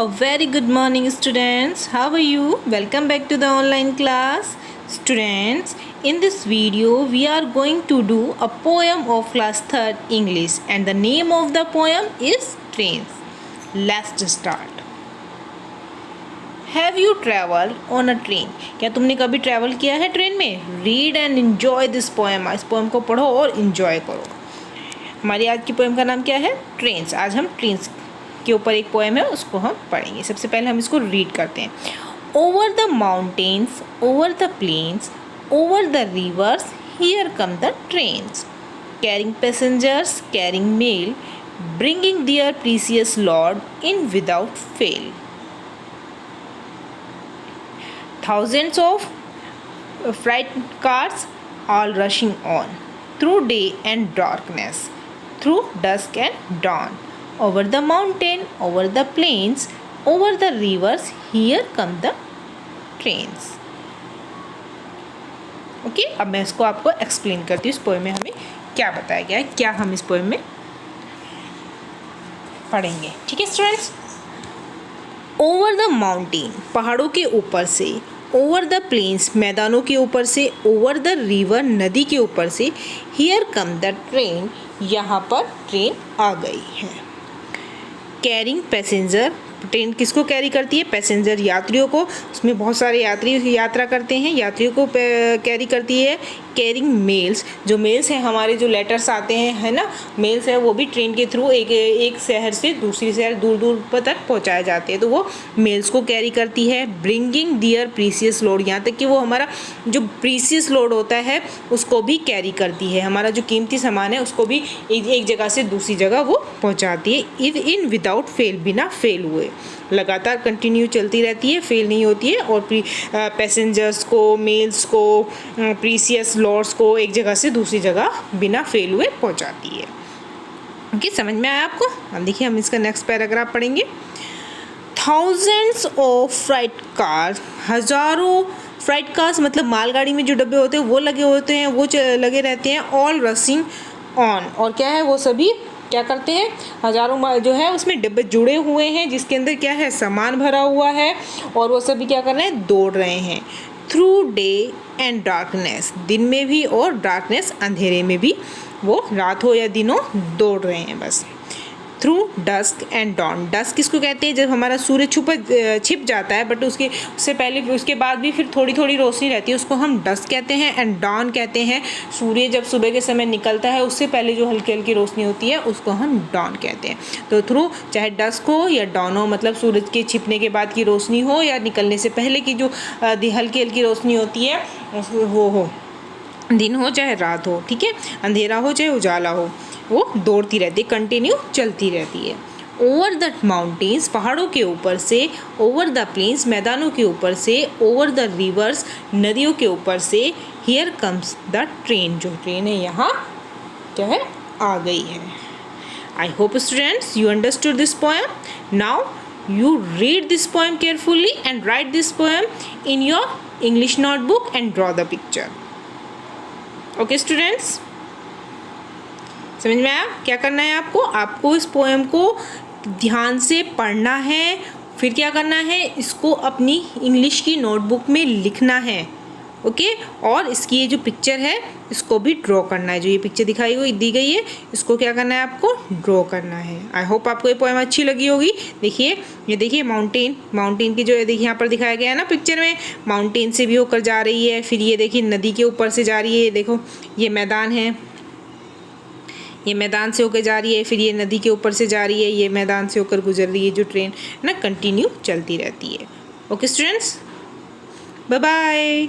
A very good morning students. How are you? Welcome back to the online class. Students, in this video we are going to do a poem of class 3rd English and the name of the poem is Trains. Let's start. Have you traveled on a train? क्या तुमने कभी travel किया है train में? Read and enjoy this poem. इस poem को पढ़ो और enjoy करो. हमारी आज की पोएम का नाम क्या है? ट्रेन्स. आज हम ट्रेन्स के ऊपर एक पोएम है, उसको हम पढ़ेंगे. सबसे पहले हम इसको रीड करते हैं. Over the mountains, over the plains, over the rivers, here come the trains, carrying passengers, carrying mail, bringing their precious load in without fail. Thousands of freight cars all rushing on through day and darkness, through dusk and dawn, over the mountain, over the plains, over the rivers, here come the trains. Okay, अब मैं इसको आपको explain करती हूँ. इस poem में हमें क्या बताया गया है, क्या हम इस पोएम में पढ़ेंगे. ठीक है स्टूडेंट्स. ओवर द माउंटेन, पहाड़ों के ऊपर से, ओवर द प्लेन्स, मैदानों के ऊपर से, ओवर द रिवर, नदी के ऊपर से, हियर कम द ट्रेन, यहाँ पर ट्रेन आ गई है. कैरिंग पैसेंजर, ट्रेन किसको कैरी करती है? पैसेंजर, यात्रियों को. उसमें बहुत सारे यात्री यात्रा करते हैं, यात्रियों को कैरी करती है. कैरिंग मेल्स, जो मेल्स हैं हमारे, जो लेटर्स आते हैं, है ना, मेल्स है, वो भी ट्रेन के थ्रू एक शहर से दूसरी शहर दूर दूर तक पहुंचाए जाते हैं, तो वो मेल्स को कैरी करती है. ब्रिंगिंग दियर प्रीसियस लोड, यहाँ तक कि वो हमारा जो प्रीसियस लोड होता है उसको भी कैरी करती है. हमारा जो कीमती सामान है उसको भी एक जगह से दूसरी जगह वो पहुँचाती है. इन विदाउट फेल, बिना फेल हुए, लगातार कंटिन्यू चलती रहती है, फेल नहीं होती है. और पैसेंजर्स को, मेल्स को, प्रीसियस लॉर्ड्स को एक जगह से दूसरी जगह बिना फेल हुए पहुंचाती है. ओके, समझ में आया आपको? अब देखिए हम इसका नेक्स्ट पैराग्राफ पढ़ेंगे. थाउजेंड्स ऑफ फ्राइट कार्स, हज़ारों फ्राइट कार्स मतलब मालगाड़ी में जो डब्बे होते हैं वो लगे होते हैं, वो लगे रहते हैं. ऑल रशिंग ऑन, और क्या है, वो सभी क्या करते हैं, हज़ारों जो है उसमें डब्बे जुड़े हुए हैं जिसके अंदर क्या है, सामान भरा हुआ है, और वो सभी क्या कर रहे हैं, दौड़ रहे हैं. थ्रू डे एंड डार्कनेस, दिन में भी और डार्कनेस, अंधेरे में भी, वो रात हो या दिन हो दौड़ रहे हैं बस. Through dusk and dawn, dusk किसको कहते हैं, जब हमारा सूर्य छिप जाता है, बट उससे पहले उसके बाद भी फिर थोड़ी थोड़ी रोशनी रहती है, उसको हम डस्क कहते हैं. एंड डॉन कहते हैं सूर्य जब सुबह के समय निकलता है उससे पहले जो हल्की हल्की रोशनी होती है उसको हम डॉन कहते हैं. तो थ्रू, चाहे डस्क हो या डॉन हो, मतलब सूरज के छिपने के बाद की रोशनी हो या निकलने से पहले की जो हल्की हल्की रोशनी होती है वो हो, दिन हो चाहे रात हो, ठीक है, अंधेरा हो चाहे उजाला हो, वो दौड़ती रहती है, कंटिन्यू चलती रहती है. ओवर द माउंटेन्स, पहाड़ों के ऊपर से, ओवर द प्लेन्स, मैदानों के ऊपर से, ओवर द रिवर्स, नदियों के ऊपर से, हियर कम्स द ट्रेन, जो ट्रेन है यहाँ क्या है, आ गई है. I hope students you understood this poem. Now you read this poem carefully and write this poem in your English notebook and draw the picture. Okay students, समझ में आया? क्या करना है आपको? आपको इस पोएम को ध्यान से पढ़ना है, फिर क्या करना है, इसको अपनी इंग्लिश की नोटबुक में लिखना है. ओके, और इसकी ये जो पिक्चर है इसको भी ड्रॉ करना है. जो ये पिक्चर दिखाई हुई दी गई है इसको क्या करना है, आपको ड्रॉ करना है. आई होप आपको ये पोएम अच्छी लगी होगी. देखिए, ये देखिए माउंटेन की जो देखिए यहाँ पर दिखाया गया है ना पिक्चर में, माउंटेन से भी होकर जा रही है. फिर ये देखिए नदी के ऊपर से जा रही है. देखो ये मैदान है, ये मैदान से होकर जा रही है, फिर ये नदी के ऊपर से जा रही है, ये मैदान से होकर गुजर रही है. जो ट्रेन ना कंटिन्यू चलती रहती है. Okay students, bye bye.